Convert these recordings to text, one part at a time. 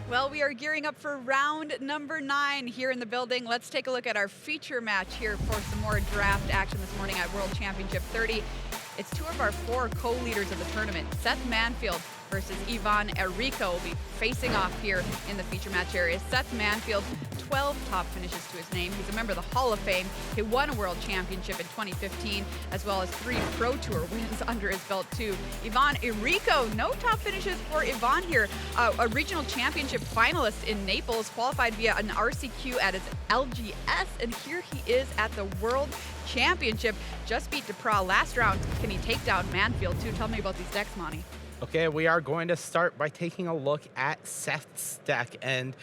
Well, we are gearing up for round number 9 here in the building. Let's take a look at our feature match here for some more draft action this morning at World Championship 30. It's 2 of our 4 co-leaders of the tournament. Seth Manfield versus Errico will be facing off here in the feature match area. Seth Manfield, 12 top finishes to his name. He's a member of the Hall of Fame. He won a World Championship in 2015, as well as 3 Pro Tour wins under his belt too. Errico, no top finishes for Ivan here. A regional championship finalist in Naples, qualified via an RCQ at his LGS, and here he is at the World Championship. Just beat DePra last round. Can he take down Manfield too? Tell me about these decks, Monty. Okay, we are going to start by taking a look at Seth's deck, and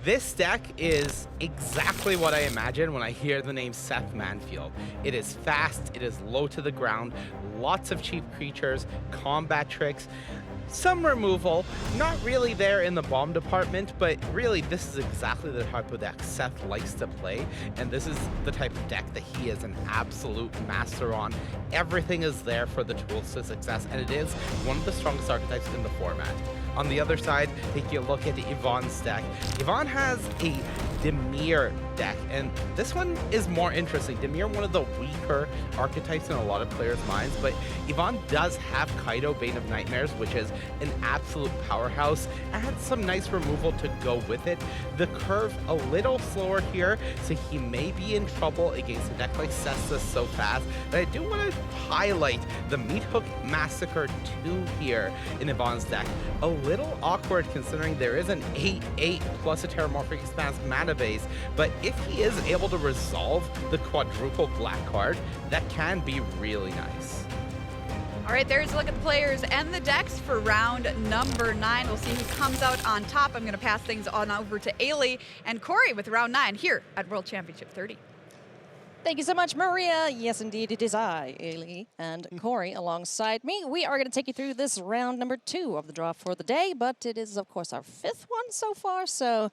this deck is exactly what I imagine when I hear the name Seth Manfield. It is fast, it is low to the ground, lots of cheap creatures, combat tricks, some removal, not really there in the bomb department, but really this is exactly the type of deck Seth likes to play, and this is the type of deck that he is an absolute master on. Everything is there for the tools to success, and it is one of the strongest archetypes in the format. On the other side, taking a look at Ivan's deck, Ivan has a Dimir deck, and this one is more interesting. Dimir, one of the weaker archetypes in a lot of players' minds, but Ivan does have Kaido, Bane of Nightmares, which is an absolute powerhouse, and some nice removal to go with it. The curve a little slower here, so he may be in trouble against a deck like Seth's so fast. But I do want to highlight the Meat Hook Massacre 2 here in Ivan's deck. A little awkward considering there is an 8/8 plus a Terramorphic Expanse mana base, but if he is able to resolve the quadruple black card, that can be really nice. All right, there's a look at the players and the decks for round number 9. We'll see who comes out on top. I'm going to pass things on over to Ailey and Corey with round 9 here at World Championship 30. Thank you so much, Maria. Yes, indeed, it is I, Ailey, and Corey alongside me. We are going to take you through this round number 2 of the draw for the day, but it is, of course, our 5th one so far, so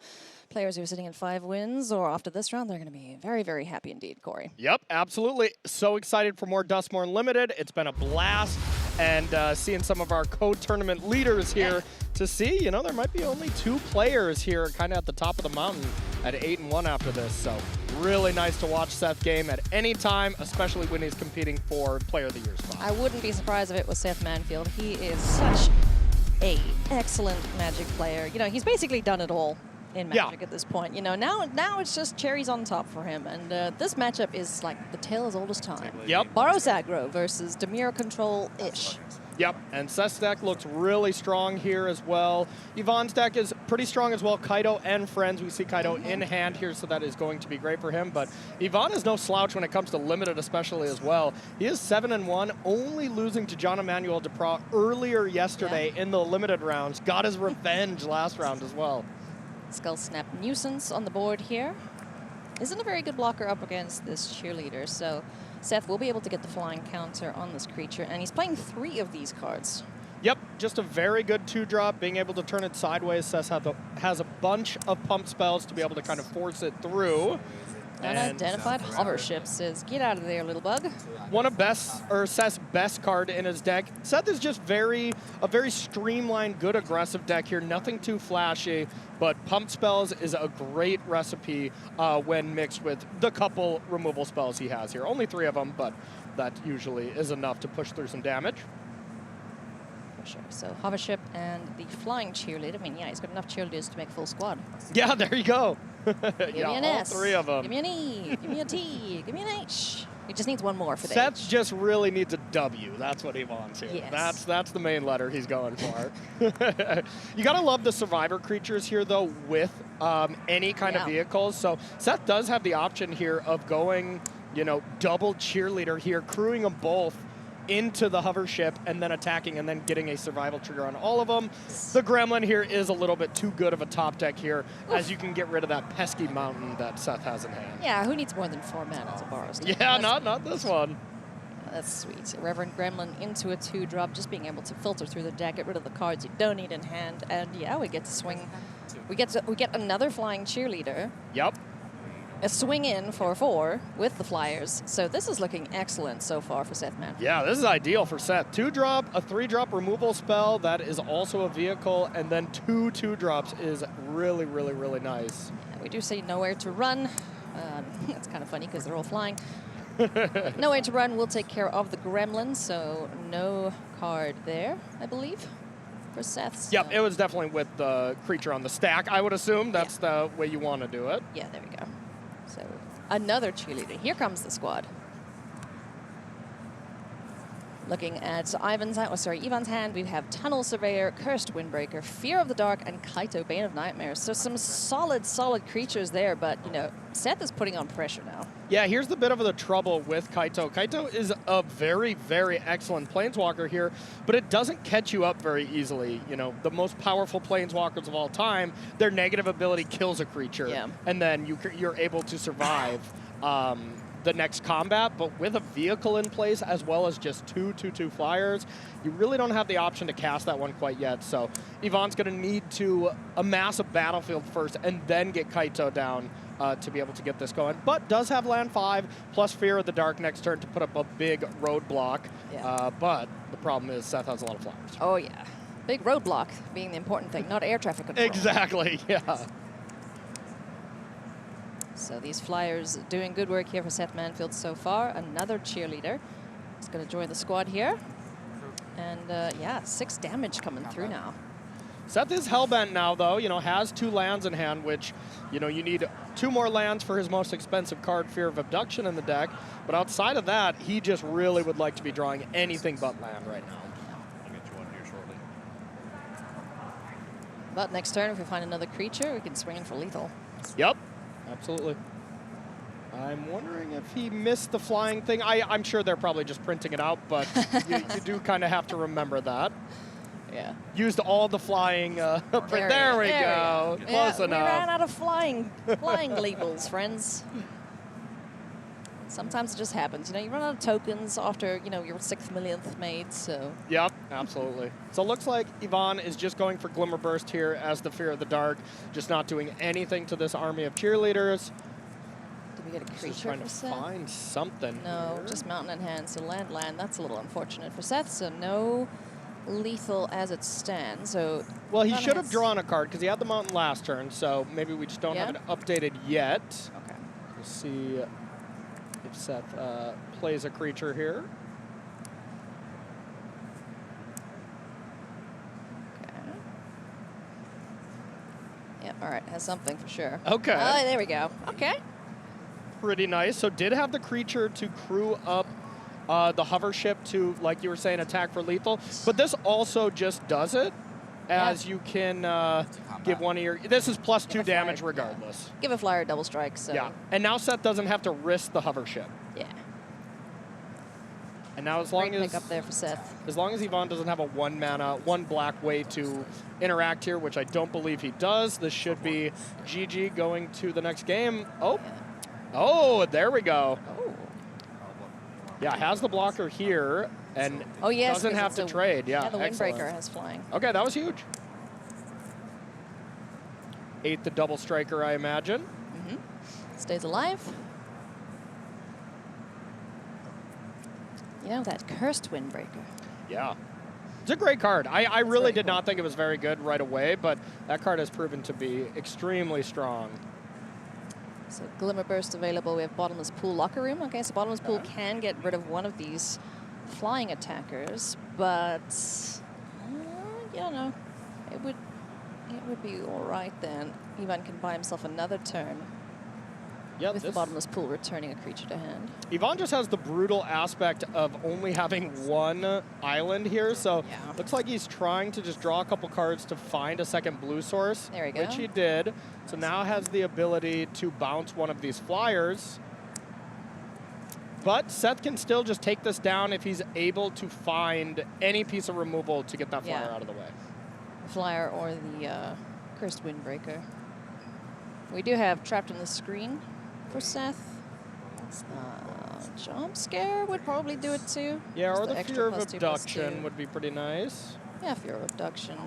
players who are sitting at 5 wins or after this round, they're going to be very, very happy indeed, Corey. Yep, absolutely. So excited for more Dustmore Limited. It's been a blast, and seeing some of our co-tournament leaders here to see, you know, there might be only 2 players here kind of at the top of the mountain at 8-1 after this, so really nice to watch Seth game at any time, especially when he's competing for Player of the Year spot. I wouldn't be surprised if it was Seth Manfield. He is such a excellent Magic player. You know, he's basically done it all in Magic at this point. You know, now it's just cherries on top for him, and this matchup is like the tale as old as time. Yep. Boros aggro versus Dimir control-ish. Yep, and Seth's deck looks really strong here as well. Ivan's deck is pretty strong as well. Kaido and friends. We see Kaido in hand here, so that is going to be great for him. But Ivan is no slouch when it comes to limited, especially as well. He is 7-1, only losing to John Emmanuel DePra earlier yesterday in the limited rounds. Got his revenge last round as well. Skull Snap Nuisance on the board here. Isn't a very good blocker up against this cheerleader, so Seth will be able to get the flying counter on this creature, and he's playing 3 of these cards. Yep, just a very good 2-drop, being able to turn it sideways. Seth has a bunch of pump spells to be able to kind of force it through. Unidentified hover ship says, get out of there, little bug. One of Seth's best card in his deck. Seth is just a very streamlined, good aggressive deck here. Nothing too flashy, but pump spells is a great recipe when mixed with the couple removal spells he has here. Only 3 of them, but that usually is enough to push through some damage. For sure. So hover ship and the flying cheerleader. I mean, yeah, he's got enough cheerleaders to make full squad. Yeah, there you go. Give me an S. All 3 of them. Give me an E. Give me a T. Give me an H. He just needs one more for the Seth H. just really needs a W. That's what he wants here. Yes. That's the main letter he's going for. You gotta love the survivor creatures here, though, with any kind of vehicles. So Seth does have the option here of going, you know, double cheerleader here, crewing them both into the hover ship and then attacking and then getting a survival trigger on all of them. The Gremlin here is a little bit too good of a top deck here, as you can get rid of that pesky mountain that Seth has in hand. Yeah, who needs more than 4 mana to borrow stuff? Yeah, not this one. That's sweet. Reverend Gremlin into a 2-drop, just being able to filter through the deck, get rid of the cards you don't need in hand, and yeah, we get to swing. We get another flying cheerleader. Yep. a swing in for 4 with the flyers. So this is looking excellent so far for Seth Manfield. Yeah, this is ideal for Seth. 2-drop, a 3-drop removal spell that is also a vehicle, and then 2 2-drops is really, really, really nice. Yeah, we do say nowhere to run. It's kind of funny because they're all flying. Nowhere to run will take care of the gremlin, so no card there, I believe, for Seth's. Yep, it was definitely with the creature on the stack, I would assume. That's the way you want to do it. Yeah, there we go. So another cheerleader. Here comes the squad. Looking at Ivan's hand, we have Tunnel Surveyor, Cursed Windbreaker, Fear of the Dark, and Kaito, Bane of Nightmares. So some solid creatures there, but, you know, Seth is putting on pressure now. Yeah, here's the bit of the trouble with Kaito. Kaito is a very, very excellent planeswalker here, but it doesn't catch you up very easily. You know, the most powerful planeswalkers of all time, their negative ability kills a creature, and then you're able to survive the next combat, but with a vehicle in place as well as just 2/2/2 flyers, you really don't have the option to cast that one quite yet. So Yvonne's going to need to amass a battlefield first and then get Kaito down to be able to get this going. But does have land 5 plus Fear of the Dark next turn to put up a big roadblock. But the problem is Seth has a lot of flyers. Oh yeah, big roadblock being the important thing, not air traffic control. Exactly, yeah. So these flyers doing good work here for Seth Manfield so far. Another cheerleader is going to join the squad here. And yeah, 6 damage coming through now. Seth is hellbent now, though. You know, has 2 lands in hand, which, you know, you need 2 more lands for his most expensive card, Fear of Abduction, in the deck. But outside of that, he just really would like to be drawing anything but land right now. I'll get you one here shortly. But next turn, if we find another creature, we can swing in for lethal. Yep. Absolutely. I'm wondering if he missed the flying thing. I'm sure they're probably just printing it out, but you do kind of have to remember that. Yeah. Used all the flying. There we go. Close enough. We ran out of flying labels, friends. Sometimes it just happens. You know, you run out of tokens after, you know, your 6 millionth made, so. Yep, absolutely. So it looks like Yvonne is just going for Glimmer Burst here as the Fear of the Dark, just not doing anything to this army of cheerleaders. Did we get a creature trying for to Seth? find something. No, here. just mountain in hand, so land. That's a little unfortunate for Seth, so no lethal as it stands. So well, he should have drawn a card because he had the mountain last turn, so maybe we just don't have it updated yet. Okay. We'll see if Seth plays a creature here. Okay. Yeah, all right, has something for sure. Okay. There we go. Okay. Pretty nice. So did have the creature to crew up the hover ship to, like you were saying, attack for lethal. But this also just does it, as you can give one of your... This is plus 2 damage regardless. Give a flyer a double strike, so... Yeah, and now Seth doesn't have to risk the hover ship. Yeah. And now as long Great as... pick up there for Seth. As long as Yvonne doesn't have a 1 mana, 1 black way to interact here, which I don't believe he does, this should be GG going to the next game. Oh, oh, there we go. Oh. Yeah, has the blocker here, and doesn't have to trade. Yeah, the excellent. Windbreaker has flying. Okay, that was huge. 8th the double striker, I imagine. Mm-hmm. Stays alive. You know, that Cursed Windbreaker. Yeah. It's a great card. I really did not think it was very good right away, but that card has proven to be extremely strong. So Glimmer Burst available. We have Bottomless Pool Locker Room. Okay, so Bottomless Pool can get rid of one of these flying attackers, but you know, it would be all right then. Yvonne can buy himself another turn. Yep, with the Bottomless Pool returning a creature to hand. Yvonne just has the brutal aspect of only having 1 island here, so looks like he's trying to just draw a couple cards to find a second blue source. There we go. Which he did. So now has the ability to bounce one of these flyers. But Seth can still just take this down if he's able to find any piece of removal to get that flyer out of the way. The flyer or the Cursed Windbreaker. We do have Trapped on the Screen for Seth. Jump Scare would probably do it too. Yeah, just or the Fear of +2/+2. Abduction would be pretty nice. Yeah, Fear of Abduction.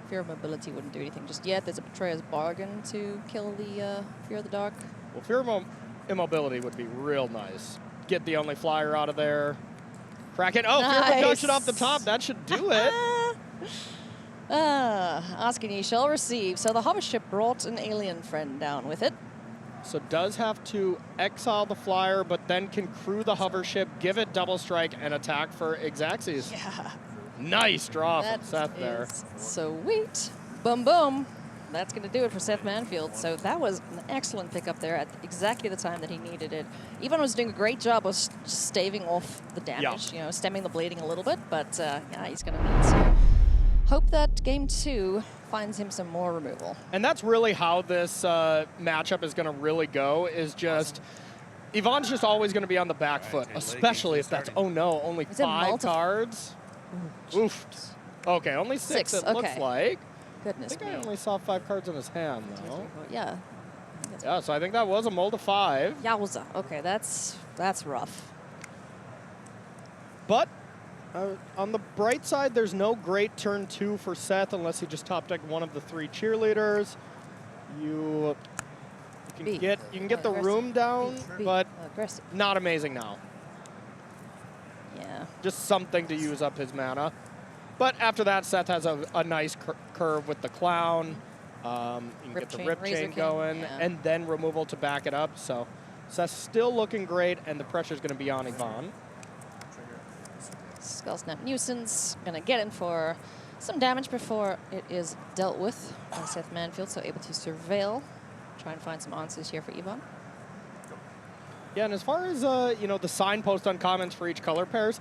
Fear of Mobility wouldn't do anything just yet. There's a Betrayer's Bargain to kill the Fear of the Dark. Well, fear of immobility would be real nice. Get the only flyer out of there. Crack it. Oh, fear of abduction off the top. That should do it. Asking ye shall receive. So the hover ship brought an alien friend down with it. So does have to exile the flyer, but then can crew the hover ship, give it double strike, and attack for Kassis. Yeah. Nice draw from Seth there. Sweet. Boom, boom. That's going to do it for Seth Manfield. So that was an excellent pickup there at exactly the time that he needed it. Ivan was doing a great job of staving off the damage, stemming the bleeding a little bit. But yeah, he's going to need to hope that game 2 finds him some more removal. And that's really how this matchup is going to really go, is just Ivan's just always going to be on the back foot, especially if that's, oh no, only 5 cards. Oof. Okay, only 6 it looks like. Goodness I think me. I only saw 5 cards in his hand, though. Yeah. Yeah, so I think that was a mold of 5. Yowza. Okay, that's rough. But on the bright side, there's no great turn 2 for Seth unless he just top deck one of the 3 cheerleaders. You can get the room down, but not amazing now. Yeah. Just something to use up his mana. But after that, Seth has a nice curve with the clown. You can get the rip chain going, and then removal to back it up. So Seth's still looking great, and the pressure's going to be on Ivan. Skull Snap Nuisance, gonna get in for some damage before it is dealt with by Seth Manfield, so able to surveil. Try and find some answers here for Ivan. Yeah, and as far as the signpost on comments for each color pairs,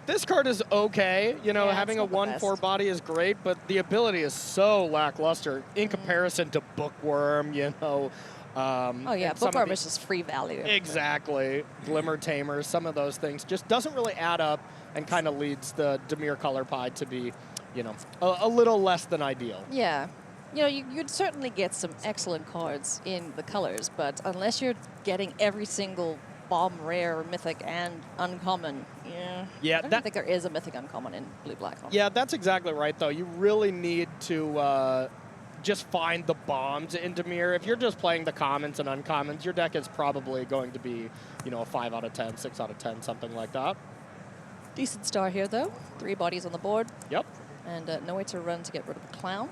this card is okay. Having a 1/4 body is great, but the ability is so lackluster in comparison to Bookworm. Oh yeah, Bookworm is just free value. Exactly. Glimmer Tamer, some of those things just doesn't really add up, and kind of leads the Dimir color pie to be, a little less than ideal. Yeah. You'd certainly get some excellent cards in the colors, but unless you're getting every single bomb, rare, mythic, and uncommon, I don't think there is a mythic uncommon in blue-black. Yeah, that's exactly right, though. You really need to just find the bombs in Dimir. If you're just playing the commons and uncommons, your deck is probably going to be, a 5 out of 10, 6 out of 10, something like that. Decent start here, though. 3 bodies on the board. Yep. And nowhere to run to get rid of the clown.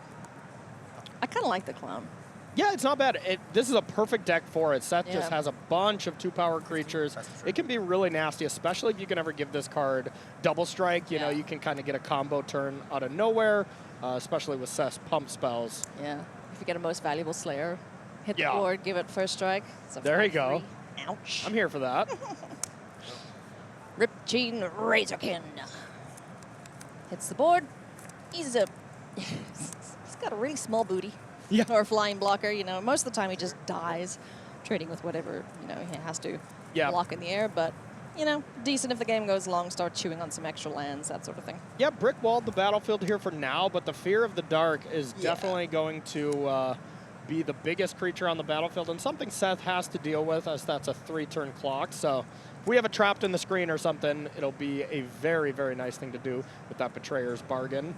I kind of like the clown. Yeah, it's not bad. This is a perfect deck for it. Seth just has a bunch of 2-power creatures. It can be really nasty, especially if you can ever give this card double strike. You know, you can kind of get a combo turn out of nowhere, especially with Seth's pump spells. Yeah, if you get a most valuable Slayer, hit the board, give it first strike. There you go. Ouch. I'm here for that. Rip Chain Razorkin. Hits the board. He's got a really small booty. Yeah. Or a flying blocker, most of the time he just dies trading with whatever, he has to block in the air. But, decent if the game goes long, start chewing on some extra lands, that sort of thing. Yeah, brick walled the battlefield here for now, but the Fear of the Dark is definitely going to be the biggest creature on the battlefield, and something Seth has to deal with, as that's a 3-turn clock. So if we have it trapped in the screen or something, it'll be a very, very nice thing to do with that Betrayer's Bargain.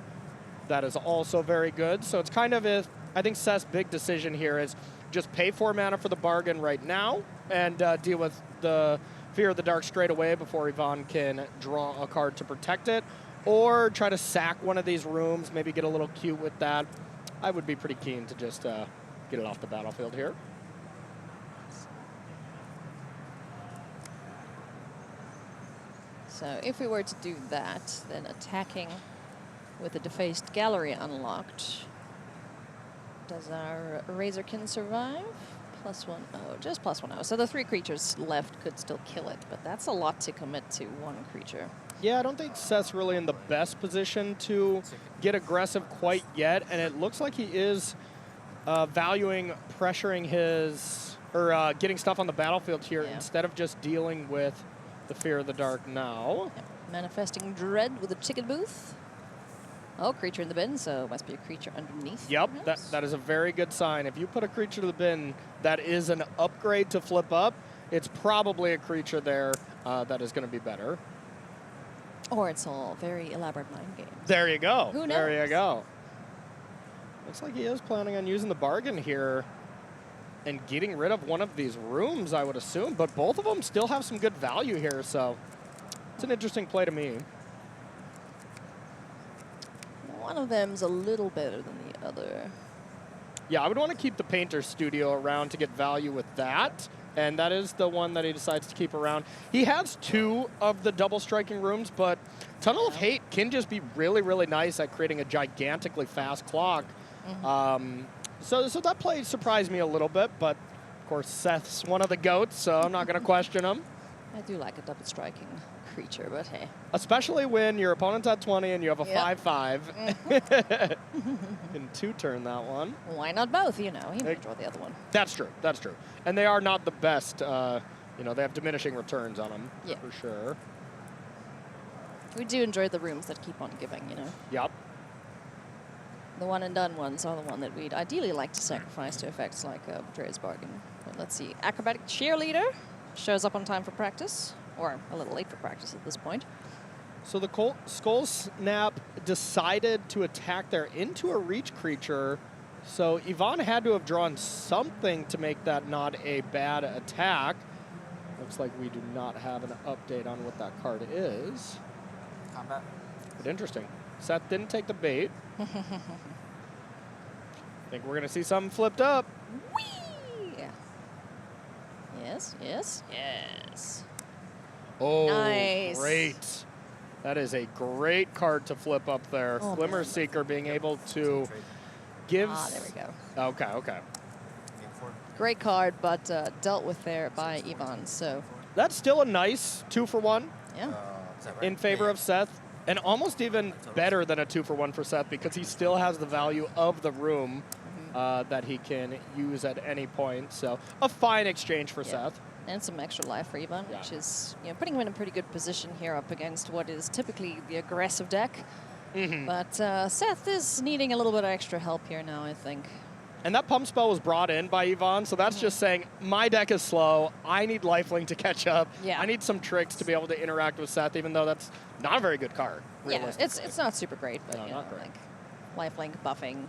That is also very good. So it's kind of I think Seth's big decision here is just pay 4 mana for the bargain right now and deal with the Fear of the Dark straight away before Ivan can draw a card to protect it, or try to sack one of these rooms, maybe get a little cute with that. I would be pretty keen to just get it off the battlefield here. So if we were to do that, then attacking with the Defaced Gallery unlocked, does our Razorkin survive? +1/0, just +1/0. So the 3 creatures left could still kill it, but that's a lot to commit to 1 creature. Yeah, I don't think Seth's really in the best position to get aggressive quite yet, and it looks like he is valuing pressuring his, or getting stuff on the battlefield here instead of just dealing with the Fear of the Dark now. Yep. Manifesting Dread with a ticket booth. Oh, creature in the bin, so it must be a creature underneath. Yep, that is a very good sign. If you put a creature to the bin that is an upgrade to flip up, it's probably a creature there that is going to be better. Or it's all very elaborate mind games. There you go. Who knows? There you go. Looks like he is planning on using the bargain here. and getting rid of one of these rooms, I would assume. But both of them still have some good value here, so it's an interesting play to me. One of them's a little better than the other. Yeah, I would want to keep the Painter Studio around to get value with that. And that is the one that he decides to keep around. He has 2 of the double striking rooms, but Tunnel of Hate can just be really, really nice at creating a gigantically fast clock. So that play surprised me a little bit, but of course Seth's one of the GOATs, so I'm not going to question him. I do like a double striking creature, but hey. Especially when your opponent's at 20 and you have a 5/5. Can 2-turn that one. Why not both, you know? He may draw the other one. That's true. That's true. And they are not the best. You know, they have diminishing returns on them, for sure. We do enjoy the rooms that keep on giving, you know? Yep. The one-and-done ones are the one that we'd ideally like to sacrifice to effects like Betrayer's Bargain. But let's see. Acrobatic Cheerleader shows up on time for practice, or a little late for practice at this point. So the Skull Snap decided to attack there into a reach creature. So Yvonne had to have drawn something to make that not a bad attack. Looks like we do not have an update on what that card is. Combat. But interesting. Seth didn't take the bait. I think we're going to see something flipped up. Whee! Yes, yes, yes. Oh, Nice. great. That is a great card to flip up there. Oh, Glimmer man. Seeker being able to give... Ah, there we go. Okay, okay. Great card, but dealt with there by Yvonne, so That's still a nice 2-for-1 yeah. in favor of Seth. And almost even better than a 2-for-1 for Seth because he still has the value of the room that he can use at any point. So a fine exchange for Seth. And some extra life for Yvonne, which is, you know, putting him in a pretty good position here up against what is typically the aggressive deck. But Seth is needing a little bit of extra help here now, I think. And that pump spell was brought in by Yvonne, so that's just saying, my deck is slow, I need Lifelink to catch up, Yeah. I need some tricks to be able to interact with Seth, even though that's not a very good card, Yeah, realistically. it's not super great, but No, you know, not great. like lifelink buffing.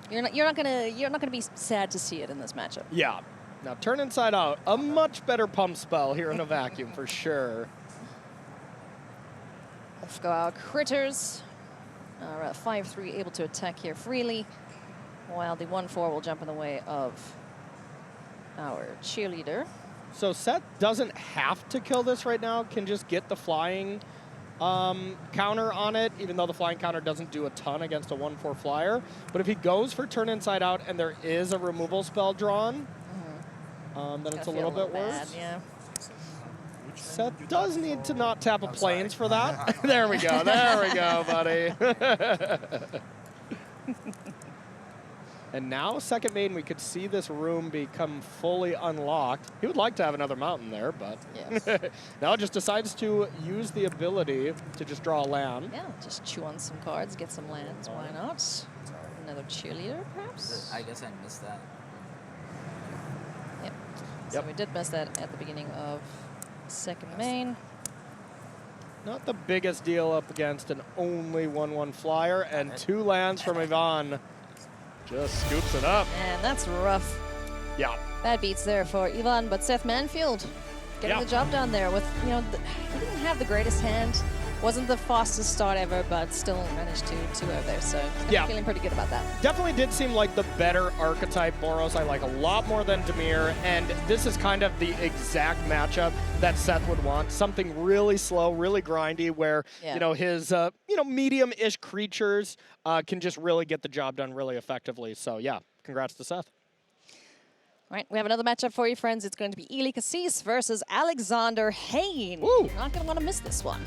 You're not gonna be sad to see it in this matchup. Yeah. Now turn inside out, a much better pump spell here in a vacuum for sure. Let's go out critters. 5/3 able to attack here freely, while the 1/4 will jump in the way of our cheerleader. So Seth doesn't have to kill this right now, can just get the flying counter on it, even though the flying counter doesn't do a ton against a 1/4 flyer. But if he goes for turn inside out and there is a removal spell drawn, then it's a little bit worse. Yeah. Seth does need to not tap a planes for that. There we go, buddy. And now, second main, we could see this room become fully unlocked. He would like to have another mountain there, but Yes. now just decides to use the ability to just draw a land. Yeah, just chew on some cards, get some lands. Why not? Another cheerleader, perhaps. I guess I missed that. Yep. So Yep. we did miss that at the beginning of second main. Not the biggest deal up against an only 1/1 flyer, and 2 lands from Yvonne. Just scoops it up. And that's rough. Yeah. Bad beats there for Yvonne, but Seth Manfield getting the job done there with, you know, he didn't have the greatest hand. Wasn't the fastest start ever, but still managed to over there. So I'm feeling pretty good about that. Definitely did seem like the better archetype Boros. I like a lot more than Dimir, and this is kind of the exact matchup that Seth would want. Something really slow, really grindy, where you know his medium-ish creatures can just really get the job done really effectively. So yeah, congrats to Seth. All right, we have another matchup for you, friends. It's going to be Kassis versus Alexander Hayne. Woo. You're not going to want to miss this one.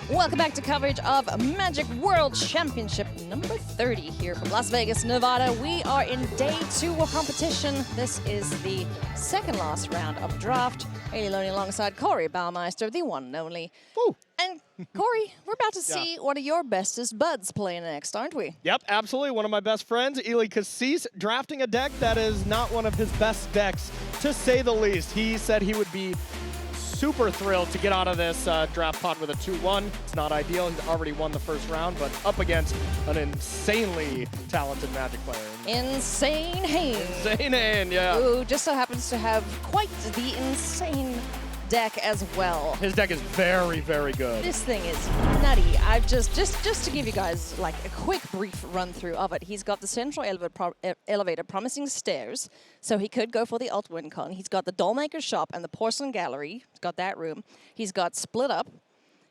Welcome back to coverage of Magic World Championship number 30 here from Las Vegas, Nevada. We are in day 2 of competition. This is the second last round of draft. Haley Loney alongside Corey Baumeister, the one and only. Woo. And Corey, we're about to see one of your bestest buds play next, aren't we? Yep, absolutely. One of my best friends, Kassis, drafting a deck that is not one of his best decks, to say the least. He said he would be super thrilled to get out of this draft pod with a 2-1. It's not ideal. He's already won the first round, but up against an insanely talented Magic player. Insane Hayne. Insane Hayne, yeah. Who just so happens to have quite the insane deck as well. His deck is very, very good. This thing is nutty. I've just to give you guys like a quick brief run through of it. He's got the central elevator promising stairs, so he could go for the alt win con. He's got the Dollmaker's Shop and the Porcelain Gallery. He's got that room. He's got Split Up.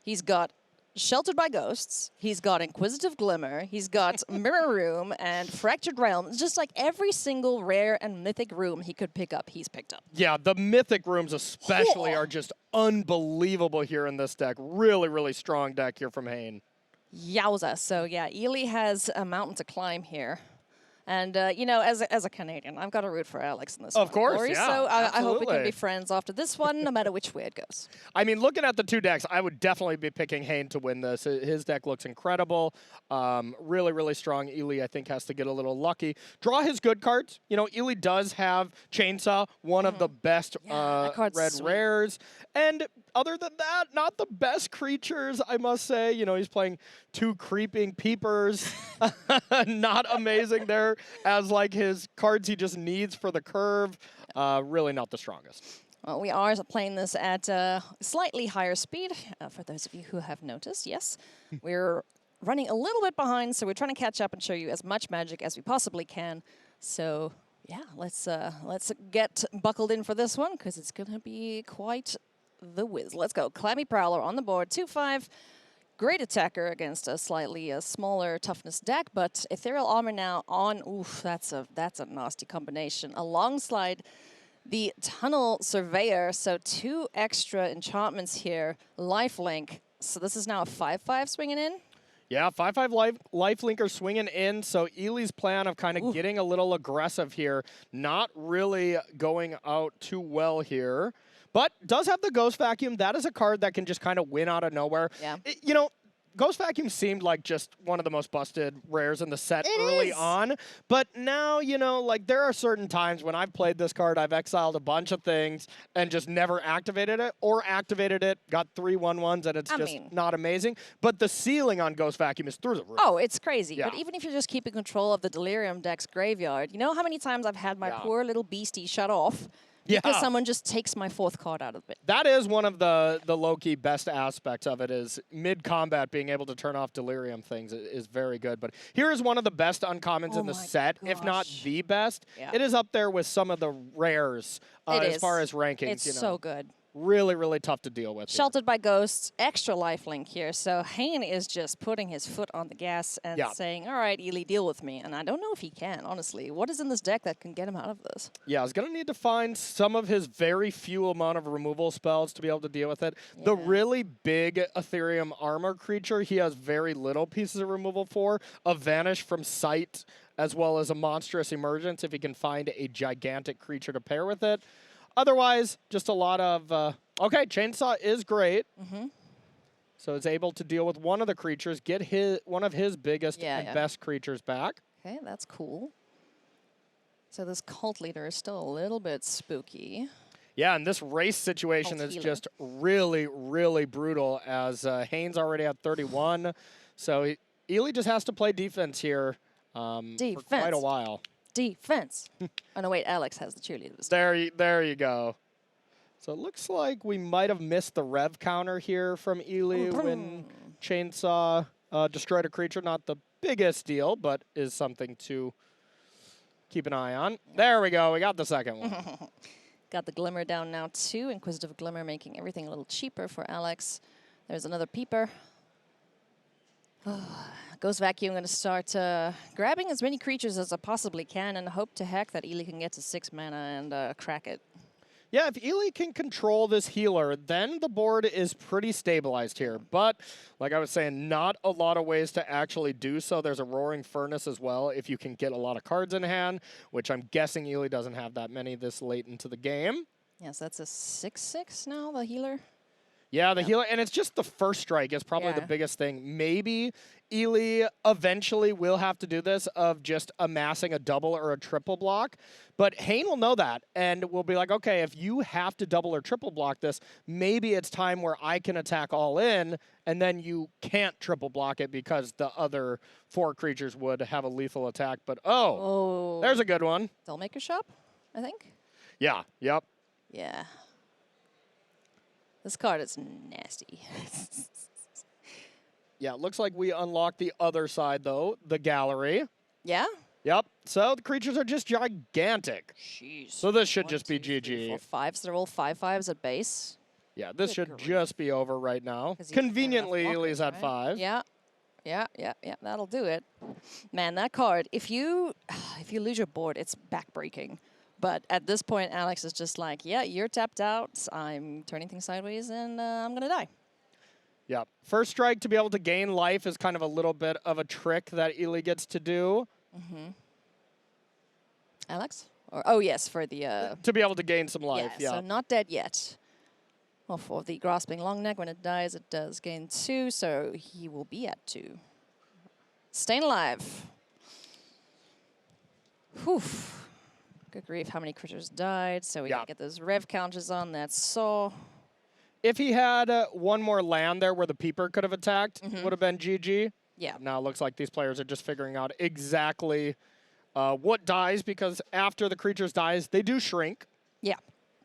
He's got Sheltered by Ghosts. He's got Inquisitive Glimmer. He's got Mirror Room and Fractured Realm. Just like every single rare and mythic room he could pick up, he's picked up. Yeah, the mythic rooms especially are just unbelievable here in this deck. Really, really strong deck here from Hayne. Yowza. So yeah, Ely has a mountain to climb here. And, you know, as a Canadian, I've got to root for Alex in this one. Of course, Corey, yeah, so I hope we can absolutely. be friends after this one, no matter which way it goes. I mean, looking at the two decks, I would definitely be picking Hayne to win this. His deck looks incredible. Really, really strong. Ely, I think, has to get a little lucky. Draw his good cards. You know, Ely does have Chainsaw, one of the best that card's red sweet. rares. And other than that, not the best creatures, I must say. You know, he's playing 2 Creeping Peepers. Not amazing there as, like, his cards he just needs for the curve. Really not the strongest. Well, we are playing this at slightly higher speed, for those of you who have noticed, yes. We're running a little bit behind, so we're trying to catch up and show you as much Magic as we possibly can. So, yeah, let's get buckled in for this one, because it's going to be quite the whiz. Let's go. Clammy Prowler on the board, 2/5. Great attacker against a slightly smaller toughness deck, but Ethereal Armor now on. Oof, that's a nasty combination. Alongside the Tunnel Surveyor, so 2 extra enchantments here. Lifelink. So this is now a 5/5 swinging in. Yeah, 5/5 lifelinker swinging in. So Ely's plan of kind of getting a little aggressive here, not really going out too well here. But does have the Ghost Vacuum. That is a card that can just kind of win out of nowhere. Yeah. You know, Ghost Vacuum seemed like just one of the most busted rares in the set early on. But now, you know, like there are certain times when I've played this card, I've exiled a bunch of things and just never activated it, or activated it, got 3 1/1s, and it's not amazing. But the ceiling on Ghost Vacuum is through the roof. Oh, it's crazy. Yeah. But even if you're just keeping control of the Delirium deck's graveyard, you know how many times I've had my poor little beastie shut off? Because someone just takes my 4th card out of it. That is one of the low-key best aspects of it, is mid-combat being able to turn off Delirium things is very good. But here is one of the best uncommons in the set, if not the best. Yeah. It is up there with some of the rares as far as rankings. It's you know. so good. Really, really tough to deal with. Sheltered by Ghosts, extra lifelink here. So Hayne is just putting his foot on the gas and saying, all right, Ely, deal with me. And I don't know if he can, honestly. What is in this deck that can get him out of this? Yeah, I was going to need to find some of his very few amount of removal spells to be able to deal with it. Yeah. The really big Ethereum Armor creature, he has very little pieces of removal for. A Vanish from Sight, as well as a Monstrous Emergence if he can find a gigantic creature to pair with it. Otherwise, just a lot of, okay, Chainsaw is great. So it's able to deal with one of the creatures, get one of his biggest and best creatures back. Okay, that's cool. So this Cult Leader is still a little bit spooky. Yeah, and this race situation is just really, really brutal, as Hayne's already at 31. So Ely just has to play defense here for quite a while. Defense. Oh, no, wait, Alex has the cheerleaders. There you go. So it looks like we might have missed the rev counter here from Ely when Chainsaw destroyed a creature. Not the biggest deal, but is something to keep an eye on. There we go. We got the second one. Got the Glimmer down now, too. Inquisitive Glimmer making everything a little cheaper for Alex. There's another Peeper. Ghost Vacuum going to start grabbing as many creatures as I possibly can and hope to heck that Ely can get to 6 mana and crack it. Yeah, if Ely can control this healer, then the board is pretty stabilized here. But, like I was saying, not a lot of ways to actually do so. There's a Roaring Furnace as well if you can get a lot of cards in hand, which I'm guessing Ely doesn't have that many this late into the game. Yes, that's a 6/6 now, the healer. Yeah, the healer, and it's just the first strike is probably the biggest thing. Maybe Ely eventually will have to do this of just amassing a double or a triple block, but Hayne will know that and will be like, okay, if you have to double or triple block this, maybe it's time where I can attack all in, and then you can't triple block it because the other 4 creatures would have a lethal attack. But there's a good one. Dollmaker Shop, I think. Yeah, yep. Yeah. This card is nasty. Yeah, it looks like we unlocked the other side, though, the gallery. Yeah? Yep. So the creatures are just gigantic. Jeez. So this should 1, just be 2, 3, GG. 4, 5. So they're all 5/5s at base. Yeah, this Good should grief. just be over right now. 'Cause he's got enough Conveniently, blockers, Ely's at right? 5. Yeah. Yeah. That'll do it. Man, that card, if you lose your board, it's backbreaking. But at this point, Alex is just like, yeah, you're tapped out. I'm turning things sideways, and I'm going to die. Yep. First strike to be able to gain life is kind of a little bit of a trick that Ely gets to do. Alex? Oh, yes, for the... To be able to gain some life, yeah. So not dead yet. Well, for the Grasping Longneck, when it dies, it does gain 2, so he will be at 2. Staying alive. Whew. Good grief, how many creatures died? So we gotta get those rev counters on that saw. If he had one more land there where the Peeper could have attacked, would have been GG. Yeah. Now it looks like these players are just figuring out exactly what dies, because after the creatures dies, they do shrink. Yeah.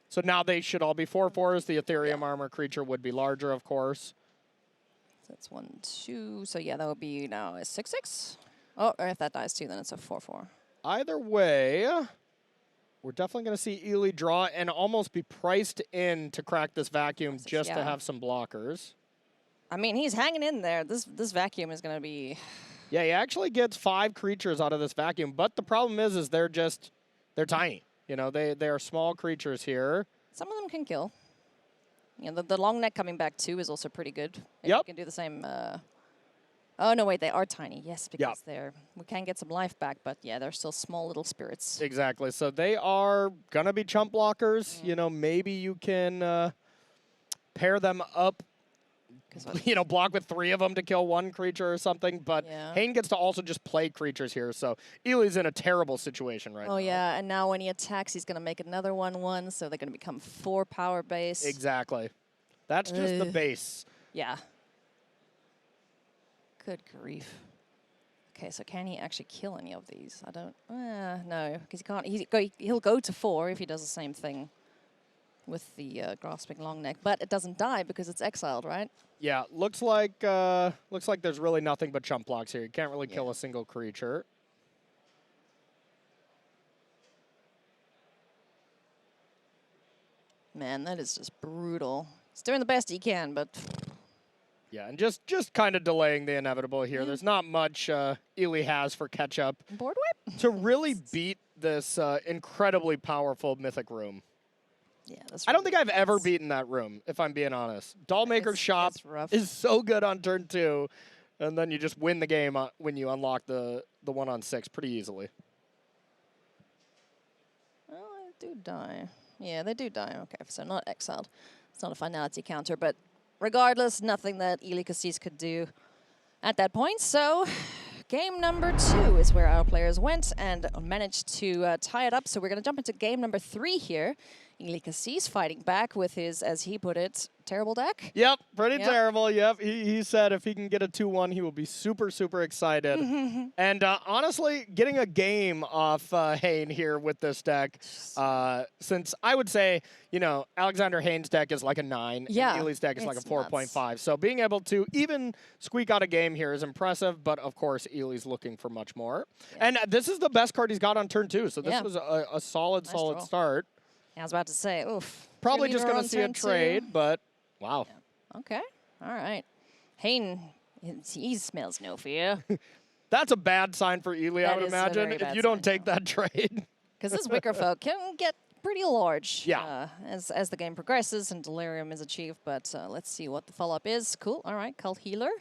So now they should all be 4/4s. The Ethereum armor creature would be larger, of course. So that's 1, 2. So yeah, that would be now a 6/6. Oh, or if that dies too, then it's a 4/4. Either way, we're definitely going to see Ely draw and almost be priced in to crack this vacuum just to have some blockers. I mean, he's hanging in there. This vacuum is going to be... Yeah, he actually gets 5 creatures out of this vacuum, but the problem is they're tiny. You know, they are small creatures here. Some of them can kill. You know, the long neck coming back too is also pretty good. If Yep. you can do the same. Oh no, wait, they are tiny. Yes, because we can get some life back, but yeah, they're still small little spirits. Exactly. So they are gonna be chump blockers. You know, maybe you can pair them up. You know, block with 3 of them to kill 1 creature or something. But Hayne gets to also just play creatures here. So Ely's in a terrible situation right now. Oh yeah, and now when he attacks, he's gonna make another 1/1, so they're gonna become 4 power base. Exactly. That's just the base. Yeah. Good grief. Okay, so can he actually kill any of these? I don't. No, because he can't. He'll go to 4 if he does the same thing with the Grasping Longneck, but it doesn't die because it's exiled, right? Yeah, looks like there's really nothing but chump blocks here. You can't really kill a single creature. Man, that is just brutal. He's doing the best he can, but... Yeah, and just kind of delaying the inevitable here. There's not much Ely has for catch-up Board whip? to really beat this incredibly powerful Mythic Room. Yeah, that's I don't think I've ever beaten that room, if I'm being honest. Dollmaker's Shop is so good on turn 2, and then you just win the game when you unlock the 1-on-6 pretty easily. Well, they do die. Yeah, they do die. Okay, so not exiled. It's not a finality counter, but regardless, nothing that Ely Kassis could do at that point. So game number 2 is where our players went and managed to tie it up. So we're going to jump into game number 3 here. Ely Kassis fighting back with his, as he put it, terrible deck. Yep, pretty terrible. Yep, he said if he can get a 2-1, he will be super, super excited. And honestly, getting a game off Hayne here with this deck, since I would say, you know, Alexander Hayne's deck is like a 9, and Ely's deck is like a 4.5. So being able to even squeak out a game here is impressive, but of course, Ely's looking for much more. And this is the best card he's got on turn 2, so this was a solid start. I was about to say, oof. Probably just going to see a trade, but wow. Okay, all right. Hayne He smells no fear. That's a bad sign for Ely, I That would is a imagine, very if bad you don't sign, take that trade. Because this Wicker Folk can get pretty large Yeah. as the game progresses and Delirium is achieved. But let's see what the follow-up is. Cool. All right, Cult Healer.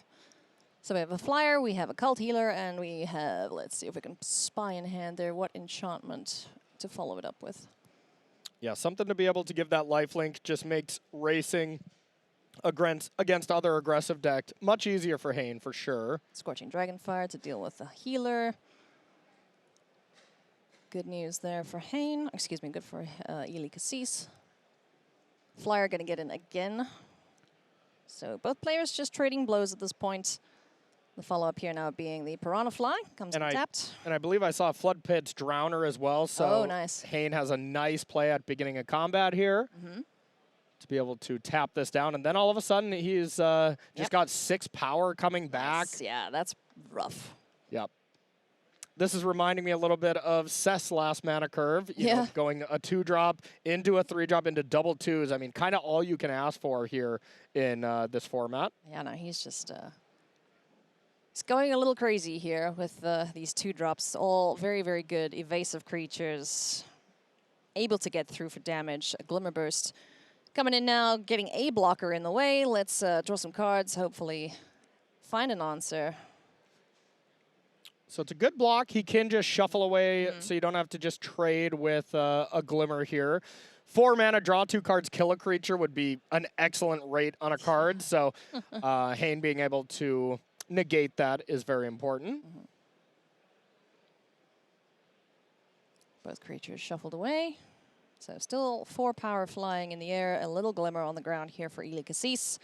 So we have a Flyer, we have a Cult Healer, and we have, let's see if we can spy in hand there, what enchantment to follow it up with. Yeah, something to be able to give that lifelink just makes racing against other aggressive decks much easier for Hayne, for sure. Scorching Dragonfire to deal with the healer. Good news there for Hayne. Excuse me, good for Ely Kassis. Flyer going to get in again. So both players just trading blows at this point. The follow-up here now being the Piranha Fly. Comes tapped. And I believe I saw Flood Pit's Drowner as well. So nice. Hayne has a nice play at beginning of combat here to be able to tap this down. And then all of a sudden, he's just got 6 power coming back. Nice. Yeah, that's rough. Yep. This is reminding me a little bit of Seth's last mana curve. You know, going a 2-drop into a 3-drop into double 2s. I mean, kind of all you can ask for here in this format. Yeah, no, he's just... He's going a little crazy here with these 2-drops. All very, very good evasive creatures. Able to get through for damage. A Glimmer Burst coming in now, getting a blocker in the way. Let's draw some cards, hopefully find an answer. So it's a good block. He can just shuffle away so you don't have to just trade with a Glimmer here. 4 mana, draw 2 cards, kill a creature would be an excellent rate on a card. So Hayne being able to negate that is very important. Both creatures shuffled away. So still 4 power flying in the air, a little Glimmer on the ground here for Ely Kassis.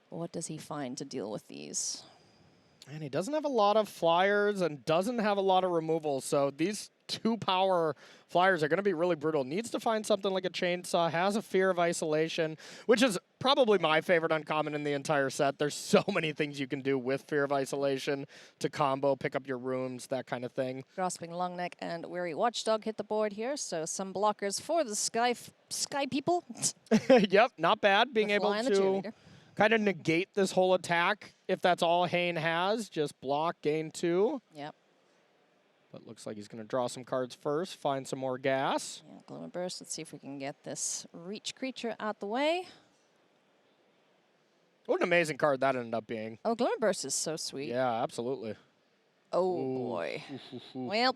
What does he find to deal with these? And he doesn't have a lot of flyers and doesn't have a lot of removal. So these 2 power flyers are going to be really brutal. Needs to find something like a Chainsaw, has a Fear of Isolation, which is probably my favorite uncommon in the entire set. There's so many things you can do with Fear of Isolation to combo, pick up your rooms, that kind of thing. Grasping Longneck and Weary Watchdog hit the board here, so some blockers for the sky people. Yep, not bad. Being able and the to cheerleader. kind of negate this whole attack if that's all Hayne has. Just block, gain 2. Yep. But looks like he's going to draw some cards first, find some more gas. Yeah, Glimmer Burst. Let's see if we can get this reach creature out the way. What an amazing card that ended up being. Oh, Glimmer Burst is so sweet. Yeah, absolutely. Oh, boy. Well,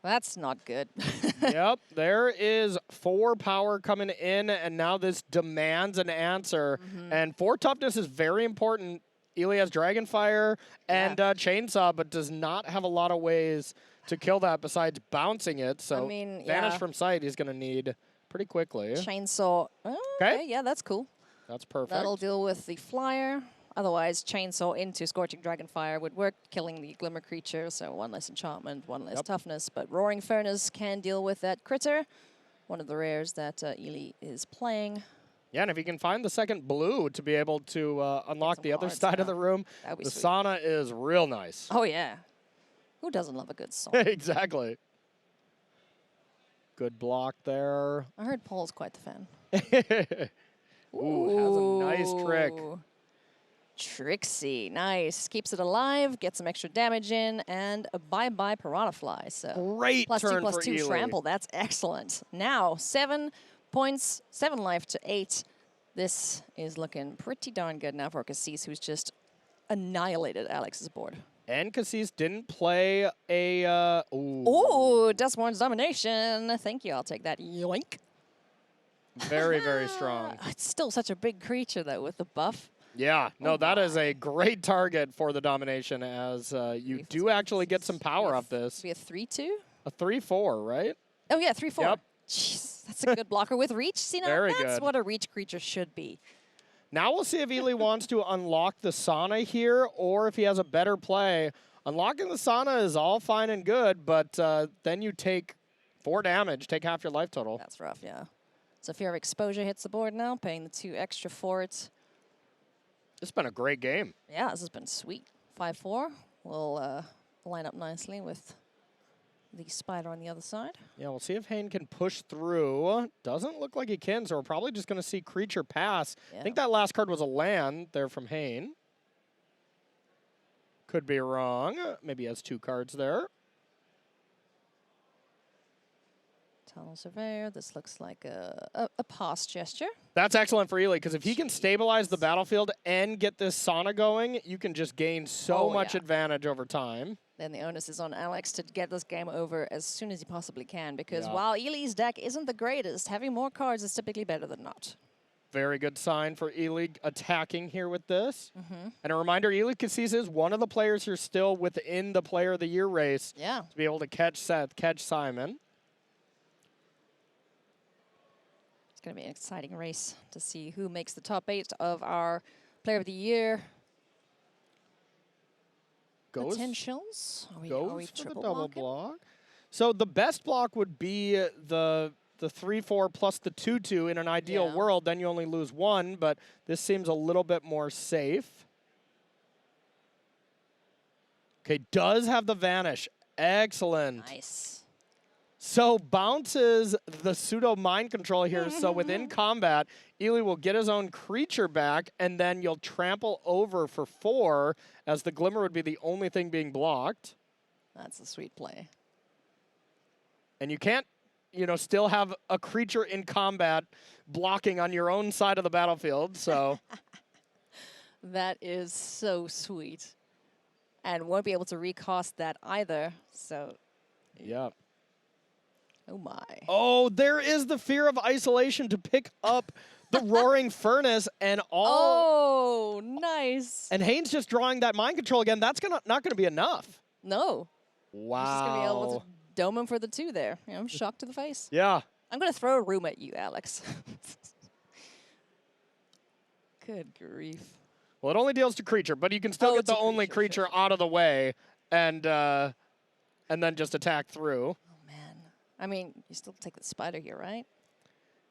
that's not good. Yep, there is 4 power coming in, and now this demands an answer. And 4 toughness is very important. Ely has Dragonfire and Chainsaw, but does not have a lot of ways to kill that besides bouncing it. So I mean, Vanish from sight he's going to need pretty quickly. Chainsaw. Okay, yeah, that's cool. That's perfect. That'll deal with the Flyer. Otherwise, Chainsaw into Scorching Dragonfire would work, killing the Glimmer creature, so 1 less enchantment, 1 less toughness. But Roaring Furnace can deal with that critter, one of the rares that Ely is playing. Yeah, and if you can find the second blue to be able to unlock the other side of the room, the sweet. sauna is real nice. Oh, yeah. Who doesn't love a good song? Exactly. Good block there. I heard Paul's quite the fan. Ooh, has a nice trick. Trixie, nice. Keeps it alive, gets some extra damage in, and a bye-bye Piranha Fly. So Great +2, turn for +2 Ely. trample, that's excellent. Now, 7 points, 7 life to 8. This is looking pretty darn good now for Kassis, who's just annihilated Alex's board. And Kassis didn't play a... Ooh, Dustborn's Domination. Thank you, I'll take that. Yoink. Very, very strong. It's still such a big creature, though, with the buff. Yeah, no, that is a great target for the domination as you do actually get some power off this. Be a 3/2? A 3/4, right? Oh, yeah, 3/4. Yep. Jeez, that's a good blocker with reach. See, now Very that's good. what a reach creature should be. Now we'll see if Ely wants to unlock the sauna here or if he has a better play. Unlocking the sauna is all fine and good, but then you take 4 damage, take half your life total. That's rough, yeah. So Fear of Exposure hits the board now, paying the 2 extra for it. It's been a great game. Yeah, this has been sweet. 5/4 will line up nicely with the spider on the other side. Yeah, we'll see if Hayne can push through. Doesn't look like he can, so we're probably just going to see creature pass. Yeah. I think that last card was a land there from Hayne. Could be wrong. Maybe he has 2 cards there. Tunnel Surveyor. This looks like a pass gesture. That's excellent for Ely, because if he can stabilize the battlefield and get this sauna going, you can just gain so much advantage over time. Then the onus is on Alex to get this game over as soon as he possibly can, because Yeah. while Ely's deck isn't the greatest, having more cards is typically better than not. Very good sign for Ely attacking here with this. And a reminder, Ely Kassis is one of the players here still within the Player of the Year race Yeah. to be able to catch Seth, catch Simon. It's going to be an exciting race to see who makes the top 8 of our Player of the Year potentials. Are we Goes for the triple double blocking? block. So the best block would be the 3/4 plus the 2/2 in an ideal Yeah. world. Then you only lose 1, but this seems a little bit more safe. Okay, does have the vanish. Excellent. Nice. So bounces the pseudo mind control here. So within combat, Ely will get his own creature back, and then you'll trample over for 4, as the Glimmer would be the only thing being blocked. That's a sweet play. And you can't, still have a creature in combat blocking on your own side of the battlefield. So That is so sweet. And won't be able to recast that either. So, yeah. oh my. Oh, there is the fear of isolation to pick up the Roaring Furnace and all. Oh, nice. And Hayne's just drawing that mind control again. That's not gonna be enough. No. Wow. He's just going to be able to dome him for the 2 there. Shock to the face. Yeah. I'm going to throw a room at you, Alex. Good grief. Well, it only deals to creature, but you can still get it's the a only creature, creature out of the way and then just attack through. Oh, man. I mean, you still take the spider here, right?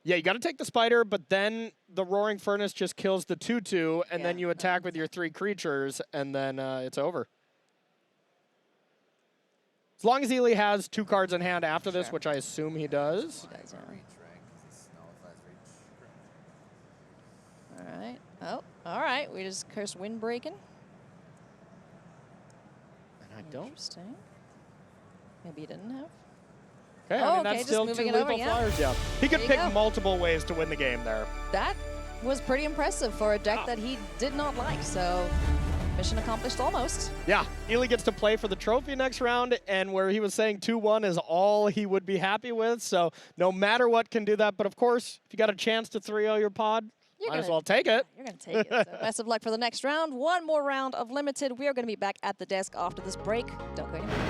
Yeah, you got to take the spider, but then the Roaring Furnace just kills the 2/2, and then Yeah. you attack with your 3 creatures, and then it's over. As long as Ely has 2 cards in hand after this, Sure. which I assume he does. All right. Oh, all right. We just cursed windbreaking. And I don't. Interesting. Maybe you didn't have. Okay, Oh, I mean, okay, that's just still 2 moving it lethal over, yeah. flyers, yeah. He could There you pick go. multiple ways to win the game there. That was pretty impressive for a deck Yeah. that he did not like. So, mission accomplished almost. Yeah, Ely gets to play for the trophy next round, and where he was saying 2-1 is all he would be happy with. So no matter what can do that. But of course, if you got a chance to 3-0 your pod, might as well take it. You're going to take it. So best of luck for the next round. One more round of Limited. We are going to be back at the desk after this break. Don't go anywhere.